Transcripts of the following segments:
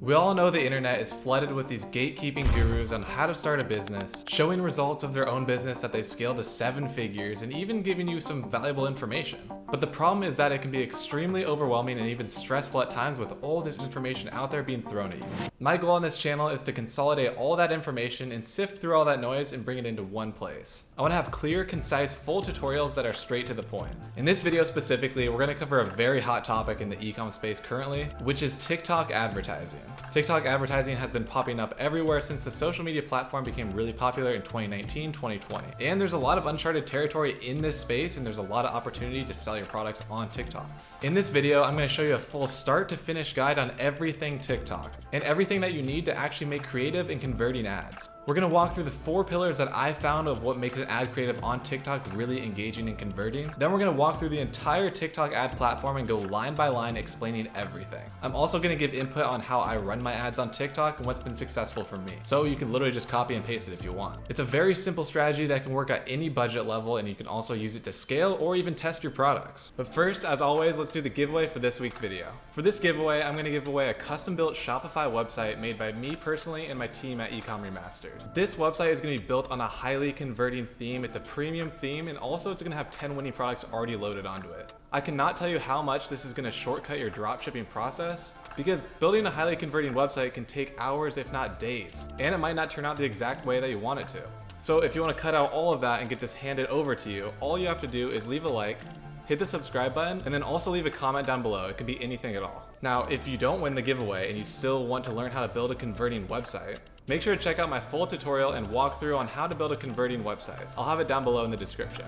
We all know the internet is flooded with these gatekeeping gurus on how to start a business, showing results of their own business that they've scaled to 7 figures and even giving you some valuable information. But the problem is that it can be extremely overwhelming and even stressful at times with all this information out there being thrown at you. My goal on this channel is to consolidate all that information and sift through all that noise and bring it into one place. I want to have clear, concise, full tutorials that are straight to the point. In this video specifically, we're going to cover a very hot topic in the e-com space currently, which is TikTok advertising. TikTok advertising has been popping up everywhere since the social media platform became really popular in 2019, 2020. And there's a lot of uncharted territory in this space, and there's a lot of opportunity to sell your products on TikTok. In this video, I'm going to show you a full start to finish guide on everything TikTok and everything that you need to actually make creative and converting ads. We're going to walk through the 4 pillars that I found of what makes an ad creative on TikTok really engaging and converting. Then we're going to walk through the entire TikTok ad platform and go line by line explaining everything. I'm also going to give input on how I run my ads on TikTok and what's been successful for me. So you can literally just copy and paste it if you want. It's a very simple strategy that can work at any budget level, and you can also use it to scale or even test your products. But first, as always, let's do the giveaway for this week's video. For this giveaway, I'm going to give away a custom built Shopify website made by me personally and my team at Ecom Remastered. This website is going to be built on a highly converting theme. It's a premium theme, and also it's going to have 10 winning products already loaded onto it. I cannot tell you how much this is going to shortcut your dropshipping process, because building a highly converting website can take hours if not days, and it might not turn out the exact way that you want it to. So if you want to cut out all of that and get this handed over to you, all you have to do is leave a like, hit the subscribe button, and then also leave a comment down below. It could be anything at all. Now, if you don't win the giveaway and you still want to learn how to build a converting website, make sure to check out my full tutorial and walkthrough on how to build a converting website. I'll have it down below in the description.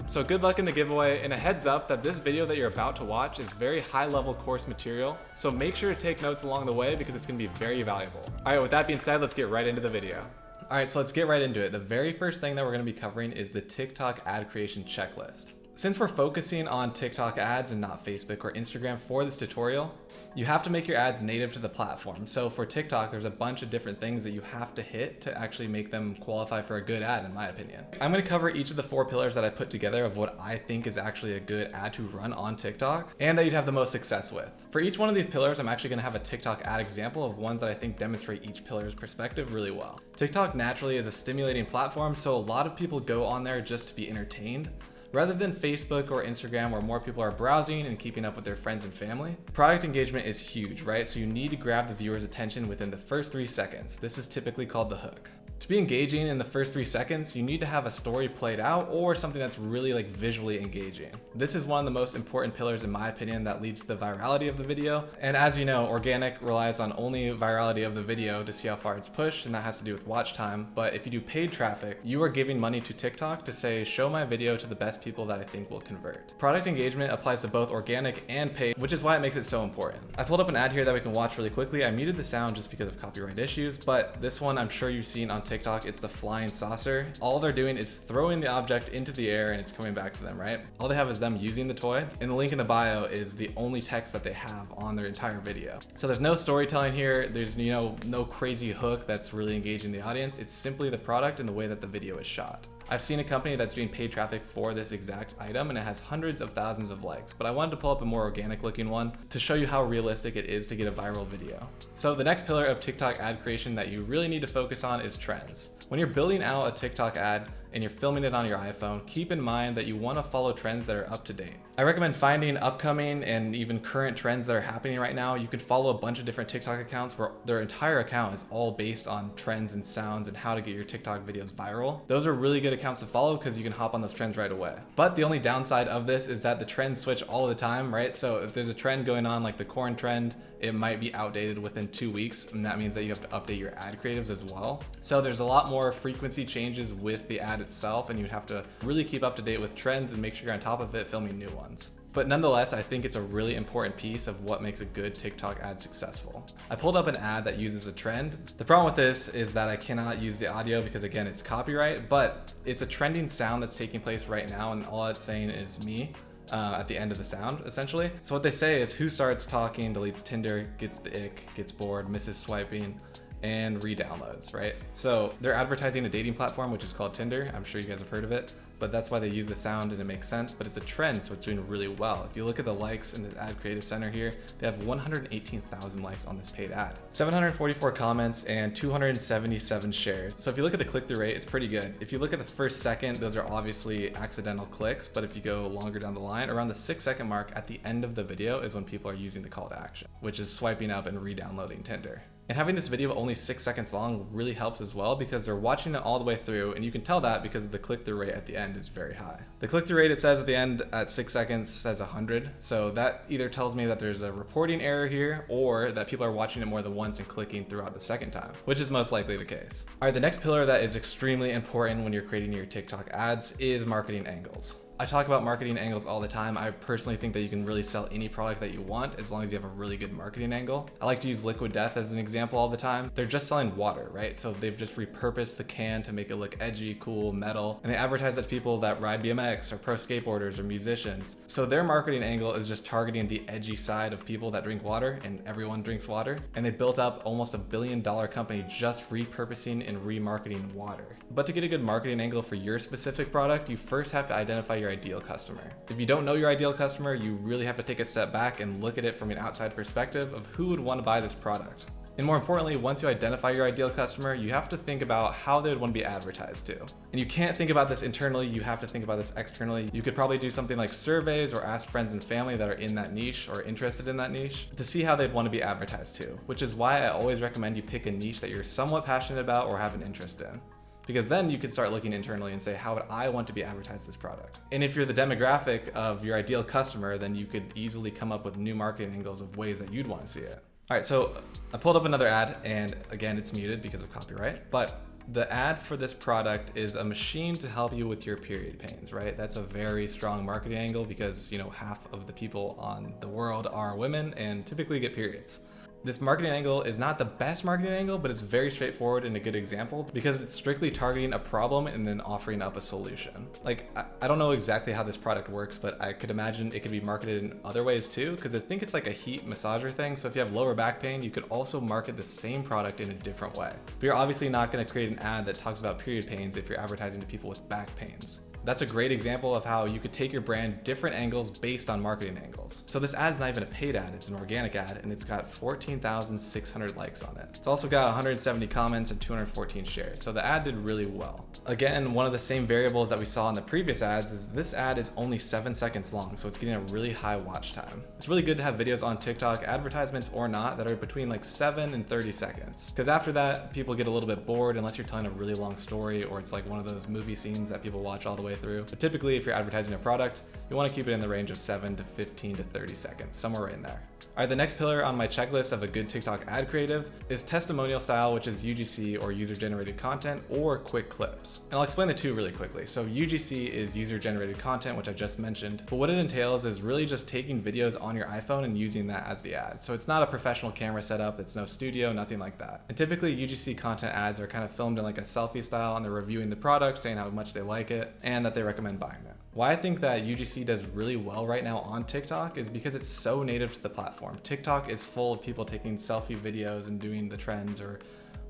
So good luck in the giveaway, and a heads up that this video that you're about to watch is very high level course material, so make sure to take notes along the way because it's going to be very valuable. Alright, with that being said, let's get right into the video. Alright, so let's get right into it. The very first thing that we're going to be covering is the TikTok ad creation checklist. Since we're focusing on TikTok ads and not Facebook or Instagram for this tutorial, you have to make your ads native to the platform. So for TikTok, there's a bunch of different things that you have to hit to actually make them qualify for a good ad, in my opinion. I'm going to cover each of the 4 pillars that I put together of what I think is actually a good ad to run on TikTok and that you'd have the most success with. For each one of these pillars, I'm actually going to have a TikTok ad example of ones that I think demonstrate each pillar's perspective really well. TikTok naturally is a stimulating platform, so a lot of people go on there just to be entertained, rather than Facebook or Instagram, where more people are browsing and keeping up with their friends and family. Product engagement is huge, right? So you need to grab the viewer's attention within the first 3 seconds. This is typically called the hook. To be engaging in the first 3 seconds, you need to have a story played out or something that's really visually engaging. This is one of the most important pillars, in my opinion, that leads to the virality of the video. And as you know, organic relies on only virality of the video to see how far it's pushed, and that has to do with watch time. But if you do paid traffic, you are giving money to TikTok to say, show my video to the best people that I think will convert. Product engagement applies to both organic and paid, which is why it makes it so important. I pulled up an ad here that we can watch really quickly. I muted the sound just because of copyright issues, but this one I'm sure you've seen on TikTok. It's the flying saucer. All they're doing is throwing the object into the air and it's coming back to them, right? All they have is them using the toy, and the link in the bio is the only text that they have on their entire video. So there's no storytelling here. There's no crazy hook that's really engaging the audience. It's simply the product and the way that the video is shot. I've seen a company that's doing paid traffic for this exact item, and it has hundreds of thousands of likes, but I wanted to pull up a more organic looking one to show you how realistic it is to get a viral video. So the next pillar of TikTok ad creation that you really need to focus on is trends. When you're building out a TikTok ad and you're filming it on your iPhone, keep in mind that you want to follow trends that are up to date. I recommend finding upcoming and even current trends that are happening right now. You can follow a bunch of different TikTok accounts where their entire account is all based on trends and sounds and how to get your TikTok videos viral. Those are really good accounts to follow because you can hop on those trends right away. But the only downside of this is that the trends switch all the time, right? So if there's a trend going on like the corn trend, it might be outdated within 2 weeks, and that means that you have to update your ad creatives as well. So there's a lot more frequency changes with the ad itself, and you'd have to really keep up to date with trends and make sure you're on top of it filming new ones. But nonetheless, I think it's a really important piece of what makes a good TikTok ad successful. I pulled up an ad that uses a trend. The problem with this is that I cannot use the audio because, again, it's copyright, but it's a trending sound that's taking place right now, and all it's saying is me. At the end of the sound, essentially. So what they say is, who starts talking, deletes Tinder, gets the ick, gets bored, misses swiping, and re-downloads, right? So they're advertising a dating platform, which is called Tinder. I'm sure you guys have heard of it. but that's why they use the sound and it makes sense, but it's a trend, so it's doing really well. If you look at the likes in the ad creative center here, they have 118,000 likes on this paid ad, 744 comments, and 277 shares. So if you look at the click-through rate, it's pretty good. If you look at the first second, those are obviously accidental clicks, but if you go longer down the line, around the 6-second mark at the end of the video is when people are using the call to action, which is swiping up and re-downloading Tinder. And having this video only 6 seconds long really helps as well, because they're watching it all the way through, and you can tell that because the click-through rate at the end is very high. The click-through rate, it says at the end at 6 seconds, says 100. So that either tells me that there's a reporting error here, or that people are watching it more than once and clicking throughout the second time, which is most likely the case. All right, the next pillar that is extremely important when you're creating your TikTok ads is marketing angles. I talk about marketing angles all the time. I personally think that you can really sell any product that you want as long as you have a really good marketing angle. I like to use Liquid Death as an example all the time. They're just selling water, right? So they've just repurposed the can to make it look edgy, cool, metal, and they advertise it to people that ride BMX or pro skateboarders or musicians. So their marketing angle is just targeting the edgy side of people that drink water, and everyone drinks water. And they built up almost $1 billion company just repurposing and remarketing water. But to get a good marketing angle for your specific product, you first have to identify your ideal customer. If you don't know your ideal customer, you really have to take a step back and look at it from an outside perspective of who would want to buy this product. And more importantly, once you identify your ideal customer, you have to think about how they would want to be advertised to. And you can't think about this internally, you have to think about this externally. You could probably do something like surveys or ask friends and family that are in that niche or interested in that niche to see how they'd want to be advertised to, which is why I always recommend you pick a niche that you're somewhat passionate about or have an interest in. Because then you can start looking internally and say, how would I want to be advertised this product? And if you're the demographic of your ideal customer, then you could easily come up with new marketing angles of ways that you'd want to see it. All right, so I pulled up another ad, and again, it's muted because of copyright, but the ad for this product is a machine to help you with your period pains, right? That's a very strong marketing angle because, you know, half of the people on the world are women and typically get periods. This marketing angle is not the best marketing angle, but it's very straightforward and a good example because it's strictly targeting a problem and then offering up a solution. Like, I don't know exactly how this product works, but I could imagine it could be marketed in other ways too, because I think it's like a heat massager thing. So if you have lower back pain, you could also market the same product in a different way. But you're obviously not going to create an ad that talks about period pains if you're advertising to people with back pains. That's a great example of how you could take your brand different angles based on marketing angles. So this ad's not even a paid ad, it's an organic ad, and it's got 14,600 likes on it. It's also got 170 comments and 214 shares, so the ad did really well. Again, one of the same variables that we saw in the previous ads is this ad is only 7 seconds long, so it's getting a really high watch time. It's really good to have videos on TikTok, advertisements or not, that are between like 7 and 30 seconds. Because after that, people get a little bit bored unless you're telling a really long story or it's like one of those movie scenes that people watch all the way through. But typically, if you're advertising a product, you want to keep it in the range of 7 to 15 to 30 seconds, somewhere in there. All right, the next pillar on my checklist of a good TikTok ad creative is testimonial style, which is UGC or user generated content, or quick clips. And I'll explain the two really quickly. So UGC is user generated content, which I just mentioned, but what it entails is really just taking videos on your iPhone and using that as the ad. So it's not a professional camera setup, it's no studio, nothing like that. And typically UGC content ads are kind of filmed in like a selfie style, and they're reviewing the product, saying how much they like it, and that they recommend buying it. Why I think that UGC does really well right now on TikTok is because it's so native to the platform. TikTok is full of people taking selfie videos and doing the trends or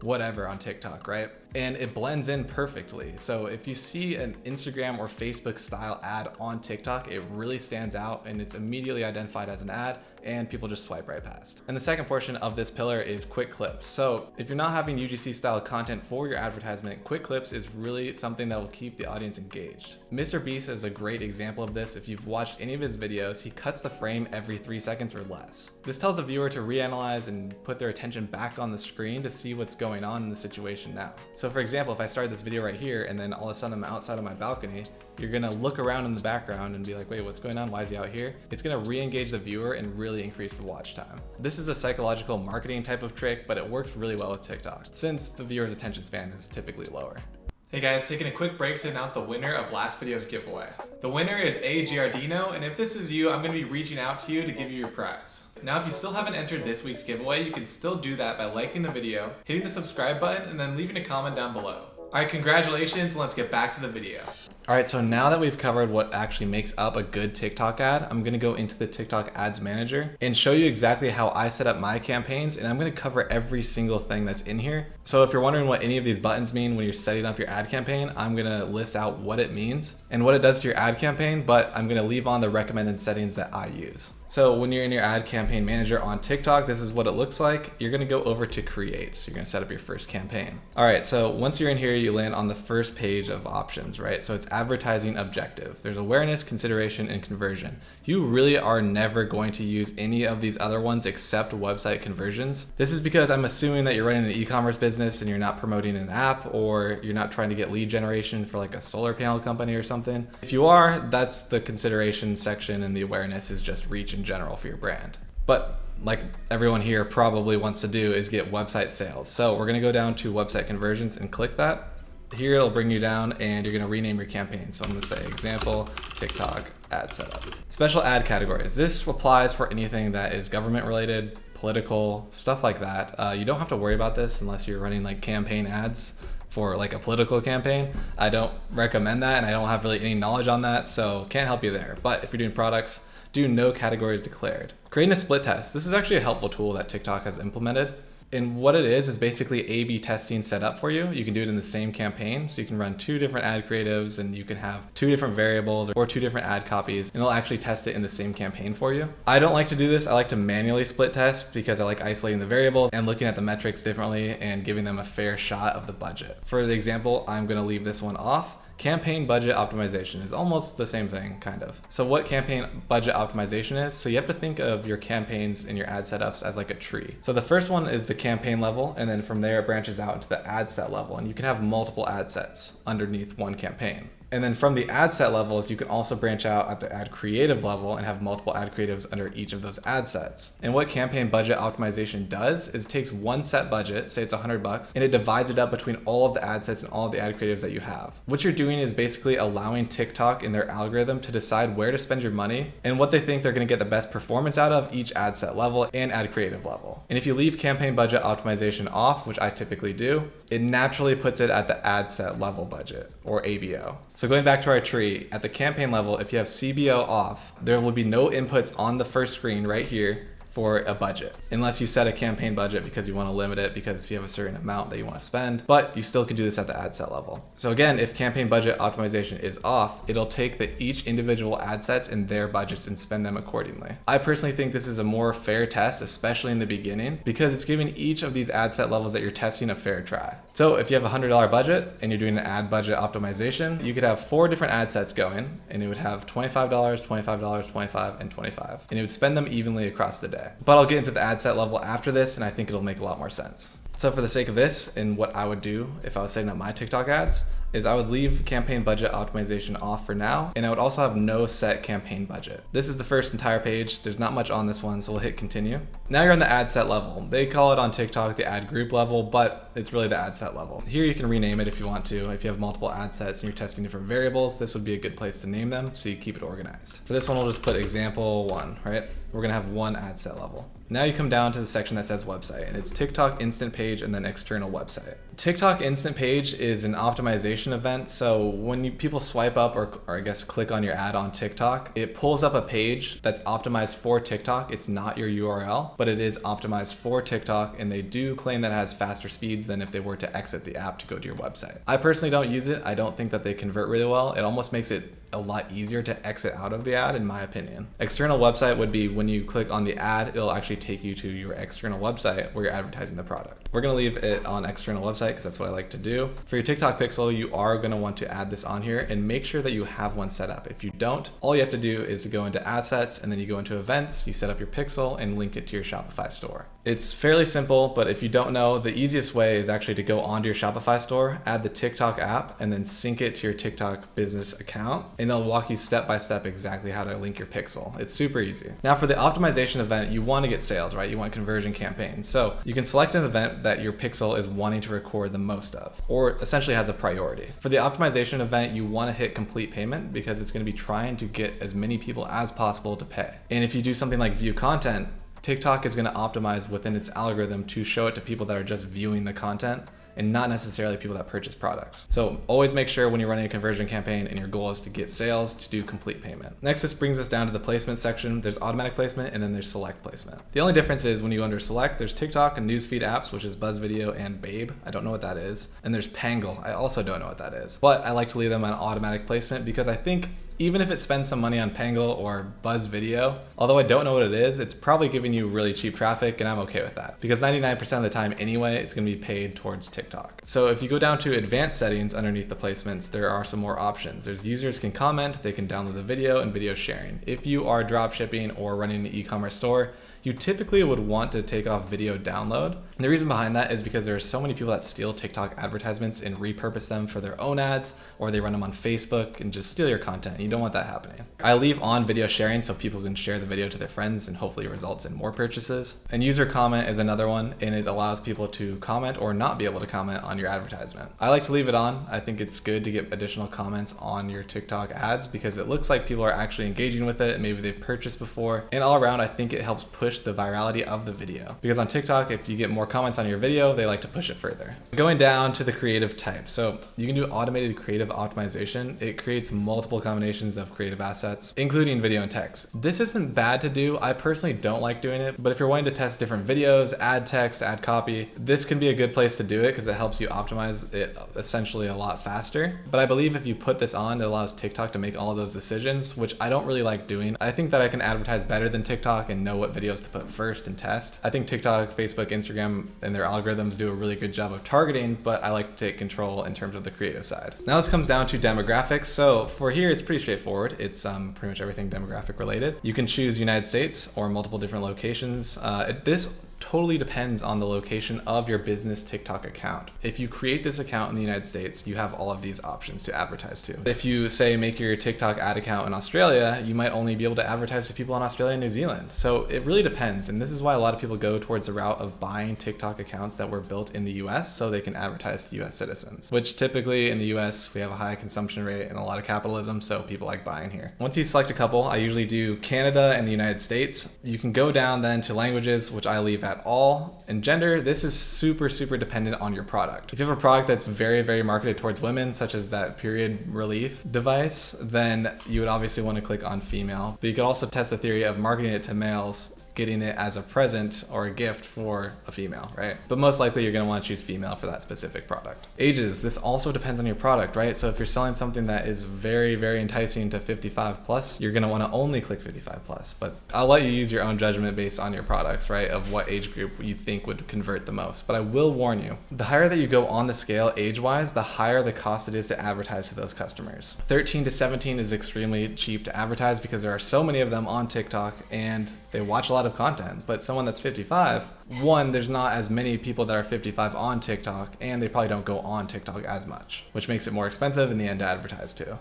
whatever on TikTok, right? And it blends in perfectly. So if you see an Instagram or Facebook style ad on TikTok, it really stands out and it's immediately identified as an ad and people just swipe right past. And the second portion of this pillar is quick clips. So if you're not having UGC style content for your advertisement, quick clips is really something that will keep the audience engaged. Mr. Beast is a great example of this. If you've watched any of his videos, he cuts the frame every 3 seconds or less. This tells the viewer to reanalyze and put their attention back on the screen to see what's going on in the situation now. So for example, if I started this video right here and then all of a sudden I'm outside of my balcony, you're gonna look around in the background and be like, wait, what's going on? Why is he out here? It's gonna re-engage the viewer and really increase the watch time. This is a psychological marketing type of trick, but it works really well with TikTok since the viewer's attention span is typically lower. Hey guys, taking a quick break to announce the winner of last video's giveaway. The winner is A. Giardino, and if this is you, I'm going to be reaching out to you to give you your prize. Now, if you still haven't entered this week's giveaway, you can still do that by liking the video, hitting the subscribe button, and then leaving a comment down below. Alright, congratulations, let's get back to the video. All right, so now that we've covered what actually makes up a good TikTok ad, I'm gonna go into the TikTok Ads Manager and show you exactly how I set up my campaigns, and I'm gonna cover every single thing that's in here. So if you're wondering what any of these buttons mean when you're setting up your ad campaign, I'm gonna list out what it means and what it does to your ad campaign, but I'm gonna leave on the recommended settings that I use. So when you're in your ad campaign manager on TikTok, this is what it looks like. You're gonna go over to create. So you're gonna set up your first campaign. All right, so once you're in here, you land on the first page of options, right? So it's advertising objective. There's awareness, consideration, and conversion. You really are never going to use any of these other ones except website conversions. This is because I'm assuming that you're running an e-commerce business and you're not promoting an app, or you're not trying to get lead generation for like a solar panel company or something. If you are, that's the consideration section, and the awareness is just reach in general for your brand. But like everyone here probably wants to do is get website sales. So we're gonna go down to website conversions and click that. Here it'll bring you down and you're gonna rename your campaign. So I'm gonna say example, TikTok ad setup. Special ad categories. This applies for anything that is government related, political, stuff like that. You don't have to worry about this unless you're running like campaign ads for like a political campaign. I don't recommend that, and I don't have really any knowledge on that, so can't help you there. But if you're doing products, do no categories declared. Creating a split test. This is actually a helpful tool that TikTok has implemented. And what it is basically A/B testing set up for you. You can do it in the same campaign. So you can run 2 different ad creatives, and you can have 2 different variables or 2 different ad copies, and it'll actually test it in the same campaign for you. I don't like to do this. I like to manually split test because I like isolating the variables and looking at the metrics differently and giving them a fair shot of the budget. For the example, I'm gonna leave this one off. Campaign budget optimization is almost the same thing, kind of. So what campaign budget optimization is, so you have to think of your campaigns and your ad setups as like a tree. So the first one is the campaign level, and then from there it branches out into the ad set level, and you can have multiple ad sets underneath one campaign. And then from the ad set levels, you can also branch out at the ad creative level and have multiple ad creatives under each of those ad sets. And what campaign budget optimization does is it takes one set budget, say it's $100, and it divides it up between all of the ad sets and all of the ad creatives that you have. What you're doing is basically allowing TikTok in their algorithm to decide where to spend your money and what they think they're gonna get the best performance out of each ad set level and ad creative level. And if you leave campaign budget optimization off, which I typically do, it naturally puts it at the ad set level budget, or ABO. So going back to our tree, at the campaign level, if you have CBO off, there will be no inputs on the first screen right here for a budget, unless you set a campaign budget because you want to limit it because you have a certain amount that you want to spend, but you still can do this at the ad set level. So again, if campaign budget optimization is off, it'll take each individual ad sets and their budgets and spend them accordingly. I personally think this is a more fair test, especially in the beginning, because it's giving each of these ad set levels that you're testing a fair try. So if you have a $100 budget and you're doing an ad budget optimization, you could have 4 different ad sets going, and it would have $25, $25, $25, and $25, and it would spend them evenly across the day. But I'll get into the ad set level after this, and I think it'll make a lot more sense. So for the sake of this, and what I would do if I was setting up my TikTok ads, is I would leave campaign budget optimization off for now, and I would also have no set campaign budget. This is the first entire page. There's not much on this one, so we'll hit continue. Now you're on the ad set level. They call it on TikTok the ad group level, but it's really the ad set level. Here you can rename it if you want to. If you have multiple ad sets and you're testing different variables, this would be a good place to name them so you keep it organized. For this one, we'll just put example 1, right? We're gonna have 1 ad set level. Now you come down to the section that says website, and it's TikTok instant page and then external website. TikTok instant page is an optimization event. So when people swipe up or I guess click on your ad on TikTok, it pulls up a page that's optimized for TikTok. It's not your URL, but it is optimized for TikTok, and they do claim that it has faster speeds than if they were to exit the app to go to your website. I personally don't use it. I don't think that they convert really well. It almost makes it a lot easier to exit out of the ad, in my opinion. External website would be when you click on the ad, it'll actually take you to your external website where you're advertising the product. We're gonna leave it on external website because that's what I like to do. For your TikTok pixel, you are gonna want to add this on here and make sure that you have one set up. If you don't, all you have to do is to go into assets, and then you go into events, you set up your pixel and link it to your Shopify store. It's fairly simple, but if you don't know, the easiest way is actually to go onto your Shopify store, add the TikTok app, and then sync it to your TikTok business account, and they'll walk you step by step exactly how to link your pixel. It's super easy. Now for the optimization event, you want to get sales, right? You want conversion campaigns. So you can select an event that your pixel is wanting to record the most of, or essentially has a priority. For the optimization event, you want to hit complete payment because it's going to be trying to get as many people as possible to pay. And if you do something like view content, TikTok is going to optimize within its algorithm to show it to people that are just viewing the content and not necessarily people that purchase products. So always make sure when you're running a conversion campaign and your goal is to get sales to do complete payment. Next, this brings us down to the placement section. There's automatic placement and then there's select placement. The only difference is when you go under select, there's TikTok and newsfeed apps, which is Buzz Video and Babe. I don't know what that is. And there's Pangle. I also don't know what that is. But I like to leave them on automatic placement because I think even if it spends some money on Pangle or Buzz Video, although I don't know what it is, it's probably giving you really cheap traffic, and I'm okay with that. Because 99% of the time anyway, it's gonna be paid towards TikTok. So if you go down to advanced settings underneath the placements, there are some more options. There's users can comment, they can download the video, and video sharing. If you are drop shipping or running an e-commerce store, you typically would want to take off video download. And the reason behind that is because there are so many people that steal TikTok advertisements and repurpose them for their own ads, or they run them on Facebook and just steal your content. You don't want that happening. I leave on video sharing so people can share the video to their friends and hopefully results in more purchases. And user comment is another one, and it allows people to comment or not be able to comment on your advertisement. I like to leave it on. I think it's good to get additional comments on your TikTok ads because it looks like people are actually engaging with it and maybe they've purchased before. And all around, I think it helps push the virality of the video. Because on TikTok, if you get more comments on your video, they like to push it further. Going down to the creative type. So you can do automated creative optimization. It creates multiple combinations of creative assets, including video and text. This isn't bad to do. I personally don't like doing it, but if you're wanting to test different videos, add text, add copy, this can be a good place to do it because it helps you optimize it essentially a lot faster. But I believe if you put this on, it allows TikTok to make all of those decisions, which I don't really like doing. I think that I can advertise better than TikTok and know what videos to put first and test. I think TikTok, Facebook, Instagram, and their algorithms do a really good job of targeting, but I like to take control in terms of the creative side. Now this comes down to demographics. So for here, it's pretty straightforward. It's pretty much everything demographic related. You can choose United States or multiple different locations. This totally depends on the location of your business TikTok account. If you create this account in the United States, you have all of these options to advertise to. If you say make your TikTok ad account in Australia, you might only be able to advertise to people in Australia and New Zealand. So it really depends. And this is why a lot of people go towards the route of buying TikTok accounts that were built in the US so they can advertise to US citizens, which typically in the US, we have a high consumption rate and a lot of capitalism, so people like buying here. Once you select a couple, I usually do Canada and the United States. You can go down then to languages, which I leave at all. And gender, this is super dependent on your product. If you have a product that's very marketed towards women, such as that period relief device, then you would obviously want to click on female. But you could also test the theory of marketing it to males, getting it as a present or a gift for a female, right? But most likely you're gonna wanna choose female for that specific product. Ages, this also depends on your product, right? So if you're selling something that is very enticing to 55 plus, you're gonna wanna only click 55 plus. But I'll let you use your own judgment based on your products, right? Of what age group you think would convert the most. But I will warn you, the higher that you go on the scale age-wise, the higher the cost it is to advertise to those customers. 13 to 17 is extremely cheap to advertise because there are so many of them on TikTok and they watch a lot of content. But someone that's 55, one, there's not as many people that are 55 on TikTok, and they probably don't go on TikTok as much, which makes it more expensive in the end to advertise to.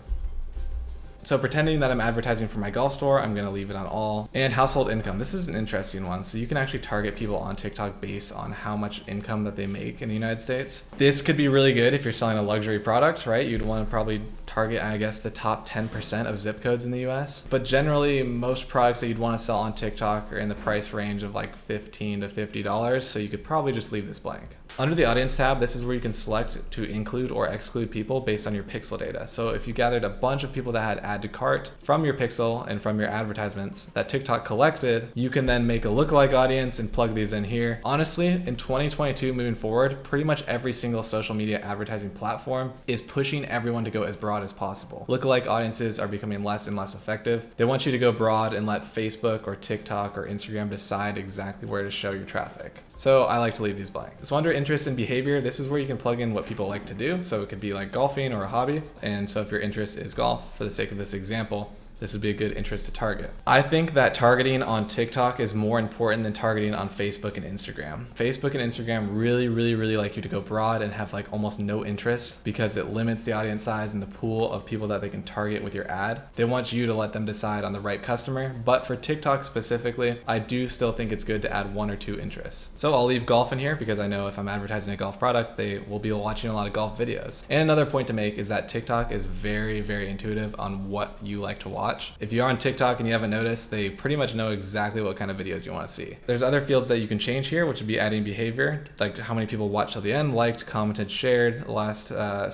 So pretending that I'm advertising for my golf store, I'm gonna leave it on all. And household income, this is an interesting one. So you can actually target people on TikTok based on how much income that they make in the United States. This could be really good if you're selling a luxury product, right? You'd wanna probably target, I guess, the top 10% of zip codes in the US. But generally, most products that you'd wanna sell on TikTok are in the price range of like $15 to $50. So you could probably just leave this blank. Under the audience tab, this is where you can select to include or exclude people based on your pixel data. So if you gathered a bunch of people that had add to cart from your pixel and from your advertisements that TikTok collected, you can then make a lookalike audience and plug these in here. Honestly, in 2022 moving forward, pretty much every single social media advertising platform is pushing everyone to go as broad as possible. Lookalike audiences are becoming less and less effective. They want you to go broad and let Facebook or TikTok or Instagram decide exactly where to show your traffic. So I like to leave these blank. So under interest and behavior, this is where you can plug in what people like to do. So it could be like golfing or a hobby. And so if your interest is golf, for the sake of this example, this would be a good interest to target. I think that targeting on TikTok is more important than targeting on Facebook and Instagram. Facebook and Instagram really like you to go broad and have like almost no interest because it limits the audience size and the pool of people that they can target with your ad. They want you to let them decide on the right customer. But for TikTok specifically, I do still think it's good to add 1 or 2 interests. So I'll leave golf in here because I know if I'm advertising a golf product, they will be watching a lot of golf videos. And another point to make is that TikTok is very intuitive on what you like to watch. watch. If you're on TikTok and you haven't noticed, they pretty much know exactly what kind of videos you want to see. There's other fields that you can change here, which would be adding behavior, like how many people watched till the end, liked, commented, shared, last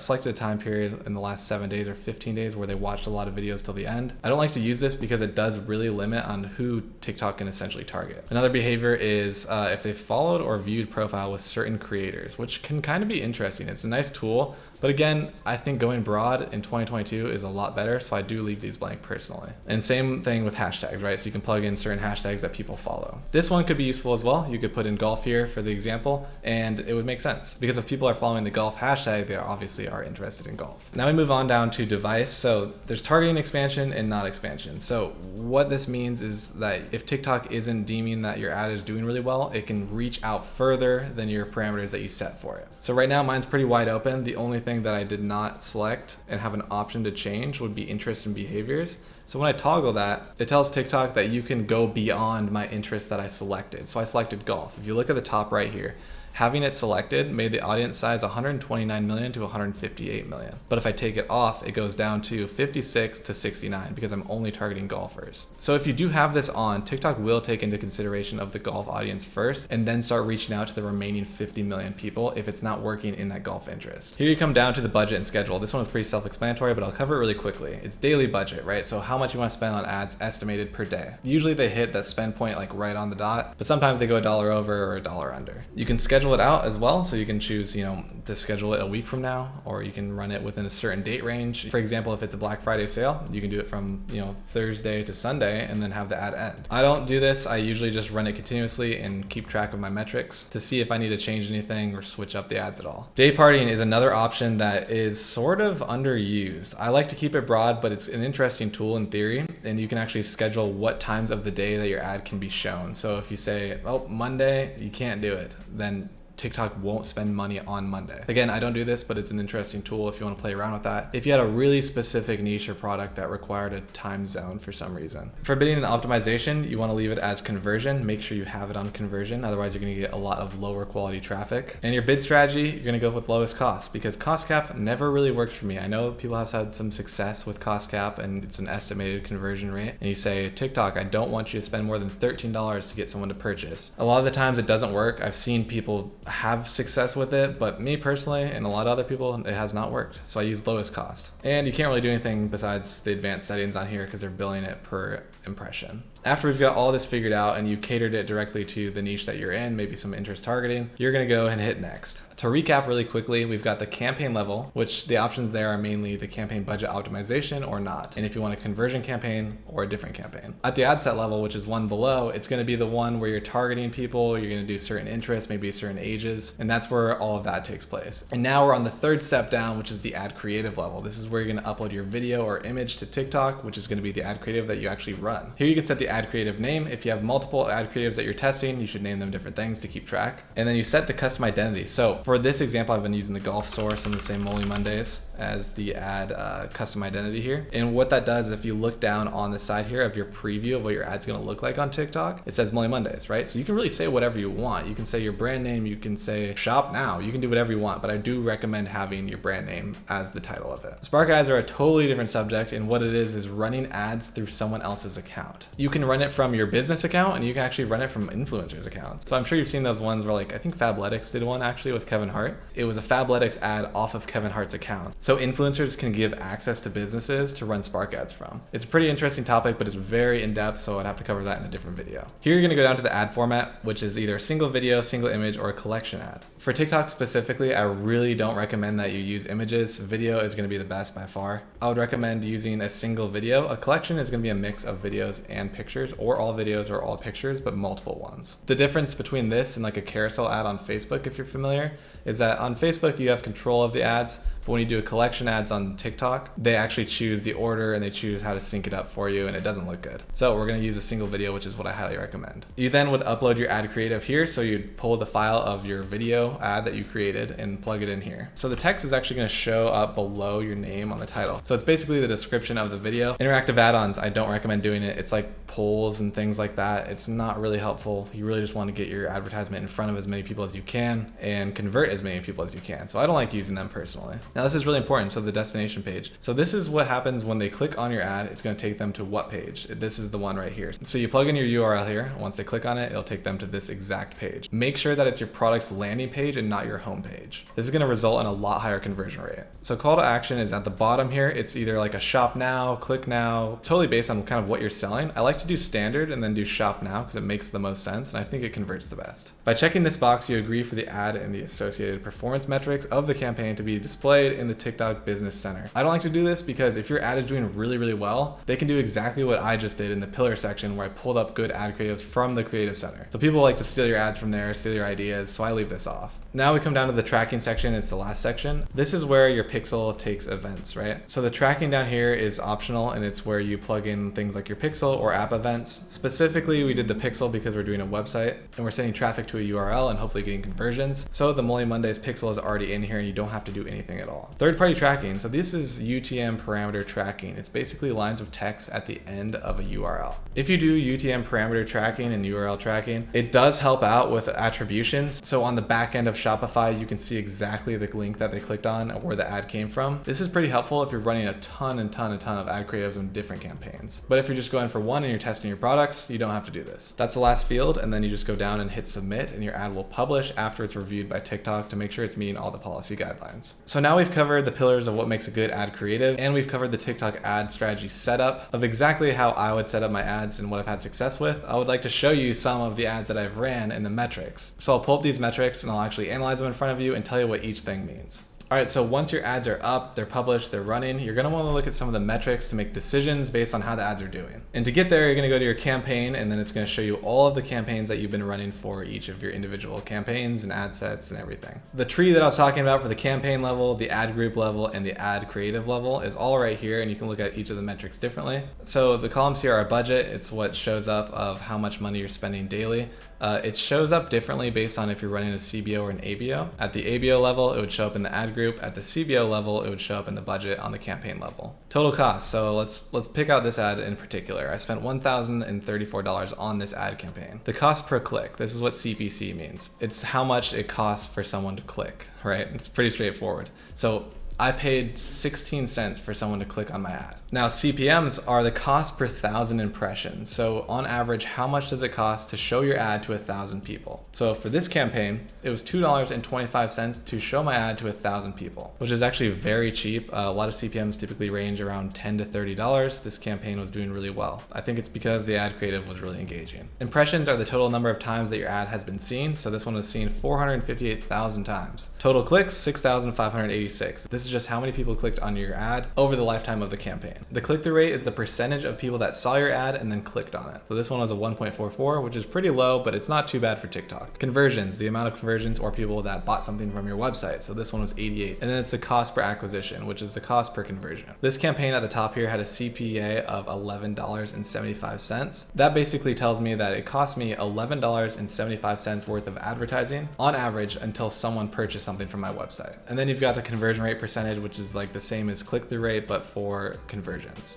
selected a time period in the last 7 days or 15 days where they watched a lot of videos till the end. I don't like to use this because it does really limit on who TikTok can essentially target. Another behavior is if they followed or viewed profile with certain creators, which can kind of be interesting. It's a nice tool, but again, I think going broad in 2022 is a lot better, so I do leave these blank personally. And same thing with hashtags, right? So you can plug in certain hashtags that people follow. This one could be useful as well. You could put in golf here for the example, and it would make sense because if people are following the golf hashtag, they obviously are interested in golf. Now we move on down to device. So there's targeting expansion and not expansion. So what this means is that if TikTok isn't deeming that your ad is doing really well, it can reach out further than your parameters that you set for it. So right now mine's pretty wide open. The only thing that I did not select and have an option to change would be interest and behaviors. So when I toggle that, it tells TikTok that you can go beyond my interest that I selected. So I selected golf. If you look at the top right here, having it selected made the audience size 129 million to 158 million. But if I take it off, it goes down to 56 to 69 because I'm only targeting golfers. So if you do have this on, TikTok will take into consideration of the golf audience first and then start reaching out to the remaining 50 million people if it's not working in that golf interest. Here you come down to the budget and schedule. This one is pretty self-explanatory, but I'll cover it really quickly. It's daily budget, right? So how much you want to spend on ads estimated per day. Usually they hit that spend point like right on the dot, but sometimes they go $1 over or $1 under. You can schedule it out as well, so you can choose, to schedule it a week from now, or you can run it within a certain date range. For example, if it's a Black Friday sale, you can do it from Thursday to Sunday and then have the ad end. I don't do this. I usually just run it continuously and keep track of my metrics to see if I need to change anything or switch up the ads at all. Day parting is another option that is sort of underused. I like to keep it broad, but it's an interesting tool in theory, and you can actually schedule what times of the day that your ad can be shown. So if you say, oh, Monday, you can't do it, then TikTok won't spend money on Monday. Again, I don't do this, but it's an interesting tool if you want to play around with that. If you had a really specific niche or product that required a time zone for some reason. For bidding and optimization, you want to leave it as conversion. Make sure you have it on conversion. Otherwise, you're going to get a lot of lower quality traffic. And your bid strategy, you're going to go with lowest cost because cost cap never really worked for me. I know people have had some success with cost cap and it's an estimated conversion rate. And you say, TikTok, I don't want you to spend more than $13 to get someone to purchase. A lot of the times it doesn't work. I've seen people have success with it, but me personally and a lot of other people, it has not worked. So I use lowest cost. And you can't really do anything besides the advanced settings on here because they're billing it per impression. After we've got all this figured out and you catered it directly to the niche that you're in, maybe some interest targeting, you're gonna go and hit next. To recap really quickly, we've got the campaign level, which the options there are mainly the campaign budget optimization or not. And if you want a conversion campaign or a different campaign. At the ad set level, which is one below, it's gonna be the one where you're targeting people, you're gonna do certain interests, maybe certain ages, and that's where all of that takes place. And now we're on the third step down, which is the ad creative level. This is where you're gonna upload your video or image to TikTok, which is gonna be the ad creative that you actually run. Here you can set the ad creative name. If you have multiple ad creatives that you're testing, you should name them different things to keep track. And then you set the custom identity. So for this example, I've been using the golf source on the same Moly Mondays as the ad custom identity here. And what that does, if you look down on the side here of your preview of what your ad's gonna look like on TikTok, it says Moly Mondays, right? So you can really say whatever you want. You can say your brand name, you can say shop now, you can do whatever you want, but I do recommend having your brand name as the title of it. Spark ads are a totally different subject, and what it is running ads through someone else's account. You can run it from your business account and you can actually run it from influencers' accounts. So I'm sure you've seen those ones where I think Fabletics did one actually with Kevin Hart. It was a Fabletics ad off of Kevin Hart's account. So influencers can give access to businesses to run Spark ads from. It's a pretty interesting topic, but it's very in-depth, so I'd have to cover that in a different video. Here you're gonna go down to the ad format, which is either a single video, single image, or a collection ad. For TikTok specifically, I really don't recommend that you use images. Video is gonna be the best by far. I would recommend using a single video. A collection is gonna be a mix of videos and pictures, or all videos or all pictures, but multiple ones. The difference between this and a carousel ad on Facebook, if you're familiar, is that on Facebook you have control of the ads, but when you do a collection ads on TikTok, they actually choose the order and they choose how to sync it up for you, and it doesn't look good. So we're gonna use a single video, which is what I highly recommend. You then would upload your ad creative here, so you'd pull the file of your video ad that you created and plug it in here. So the text is actually gonna show up below your name on the title. So it's basically the description of the video. Interactive add-ons, I don't recommend doing doing it, it's like polls and things like that. It's not really helpful. You really just want to get your advertisement in front of as many people as you can and convert as many people as you can. So I don't like using them personally. Now this is really important. So the destination page. So this is what happens when they click on your ad. It's going to take them to what page? This is the one right here. So you plug in your URL here. Once they click on it, it'll take them to this exact page. Make sure that it's your product's landing page and not your home page. This is going to result in a lot higher conversion rate. So call to action is at the bottom here. It's either like a shop now, click now, totally based on kind of what you're selling. I like to do standard and then do shop now because it makes the most sense and I think it converts the best. By checking this box, you agree for the ad and the associated performance metrics of the campaign to be displayed in the TikTok Business Center. I don't like to do this because if your ad is doing really, really well, they can do exactly what I just did in the pillar section where I pulled up good ad creatives from the Creative Center. So people like to steal your ads from there, steal your ideas, so I leave this off. Now we come down to the tracking section. It's the last section. This is where your pixel takes events, right? So the tracking down here is optional and it's where you plug in things like your pixel or app events. Specifically, we did the pixel because we're doing a website and we're sending traffic to a URL and hopefully getting conversions. So the Moly Mondays pixel is already in here and you don't have to do anything at all. Third-party tracking. So this is UTM parameter tracking. It's basically lines of text at the end of a URL. If you do UTM parameter tracking and URL tracking, it does help out with attributions. So on the back end of Shopify, you can see exactly the link that they clicked on or where the ad came from. This is pretty helpful if you're running a ton of ad creatives on different campaigns. But if you're just going for one and you're testing your products, you don't have to do this. That's the last field, and then you just go down and hit submit and your ad will publish after it's reviewed by TikTok to make sure it's meeting all the policy guidelines. So now we've covered the pillars of what makes a good ad creative, and we've covered the TikTok ad strategy setup of exactly how I would set up my ads and what I've had success with. I would like to show you some of the ads that I've ran and the metrics. So I'll pull up these metrics and I'll actually analyze them in front of you and tell you what each thing means. All right, so once your ads are up, they're published, they're running, you're gonna wanna look at some of the metrics to make decisions based on how the ads are doing. And to get there, you're gonna go to your campaign and then it's gonna show you all of the campaigns that you've been running for each of your individual campaigns and ad sets and everything. The tree that I was talking about for the campaign level, the ad group level, and the ad creative level is all right here, and you can look at each of the metrics differently. So the columns here are budget. It's what shows up of how much money you're spending daily. It shows up differently based on if you're running a CBO or an ABO. At the ABO level, it would show up in the ad group. At the CBO level, it would show up in the budget on the campaign level. Total cost. So let's pick out this ad in particular. I spent $1,034 on this ad campaign. The cost per click. This is what CPC means. It's how much it costs for someone to click, right? It's pretty straightforward. So I paid 16 cents for someone to click on my ad. Now CPMs are the cost per 1,000 impressions. So on average, how much does it cost to show your ad to 1,000 people? So for this campaign, it was $2.25 to show my ad to 1,000 people, which is actually very cheap. A lot of CPMs typically range around $10 to $30. This campaign was doing really well. I think it's because the ad creative was really engaging. Impressions are the total number of times that your ad has been seen. So this one was seen 458,000 times. Total clicks, 6,586. This is just how many people clicked on your ad over the lifetime of the campaign. The click-through rate is the percentage of people that saw your ad and then clicked on it. So this one was a 1.44, which is pretty low, but it's not too bad for TikTok. Conversions, the amount of conversions or people that bought something from your website. So this one was 88. And then it's the cost per acquisition, which is the cost per conversion. This campaign at the top here had a CPA of $11.75. That basically tells me that it cost me $11.75 worth of advertising on average until someone purchased something from my website. And then you've got the conversion rate percentage, which is like the same as click-through rate, but for conversions.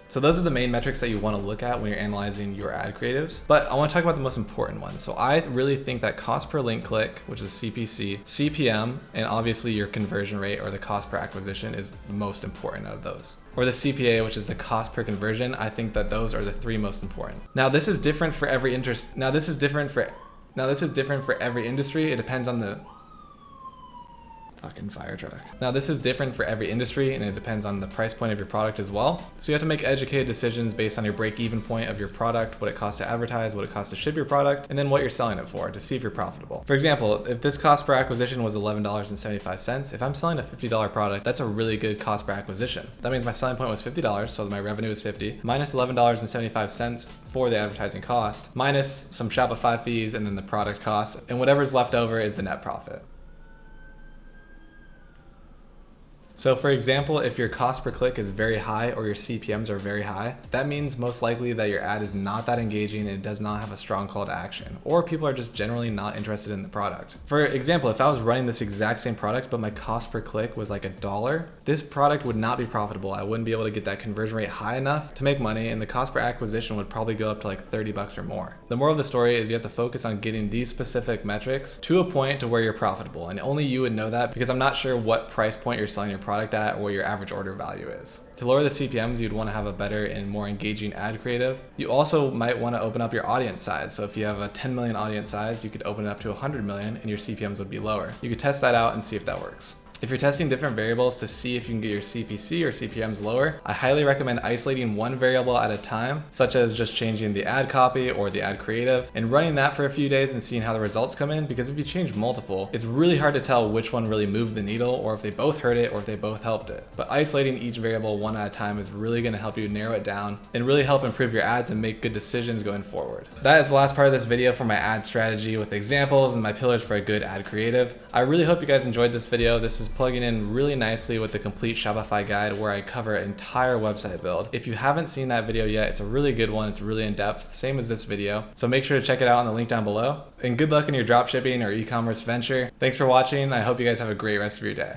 So those are the main metrics that you want to look at when you're analyzing your ad creatives. But I want to talk about the most important ones. So I really think that cost per link click, which is CPC, CPM, and obviously your conversion rate or the cost per acquisition is the most important out of those. Or the CPA, which is the cost per conversion. I think that those are the three most important. Now this is different for every interest. Now this is different for every industry. It depends on the fucking fire truck. Now this is different for every industry and it depends on the price point of your product as well. So you have to make educated decisions based on your break-even point of your product, what it costs to advertise, what it costs to ship your product, and then what you're selling it for to see if you're profitable. For example, if this cost per acquisition was $11.75, if I'm selling a $50 product, that's a really good cost per acquisition. That means my selling point was $50, so my revenue is $50, minus $11.75 for the advertising cost, minus some Shopify fees and then the product cost, and whatever's left over is the net profit. So for example, if your cost per click is very high or your CPMs are very high, that means most likely that your ad is not that engaging and it does not have a strong call to action, or people are just generally not interested in the product. For example, if I was running this exact same product, but my cost per click was like $1, this product would not be profitable. I wouldn't be able to get that conversion rate high enough to make money, and the cost per acquisition would probably go up to like $30 or more. The moral of the story is you have to focus on getting these specific metrics to a point to where you're profitable, and only you would know that, because I'm not sure what price point you're selling your product at or what your average order value is. To lower the CPMs, you'd want to have a better and more engaging ad creative. You also might want to open up your audience size. So if you have a 10 million audience size, you could open it up to 100 million and your CPMs would be lower. You could test that out and see if that works. If you're testing different variables to see if you can get your CPC or CPMs lower, I highly recommend isolating one variable at a time, such as just changing the ad copy or the ad creative and running that for a few days and seeing how the results come in, because if you change multiple, it's really hard to tell which one really moved the needle, or if they both hurt it or if they both helped it. But isolating each variable one at a time is really going to help you narrow it down and really help improve your ads and make good decisions going forward. That is the last part of this video for my ad strategy with examples and my pillars for a good ad creative. I really hope you guys enjoyed this video. This is plugging in really nicely with the complete Shopify guide where I cover an entire website build. If you haven't seen that video yet, it's a really good one. It's really in depth, same as this video. So make sure to check it out on the link down below. And good luck in your dropshipping or e-commerce venture. Thanks for watching. I hope you guys have a great rest of your day.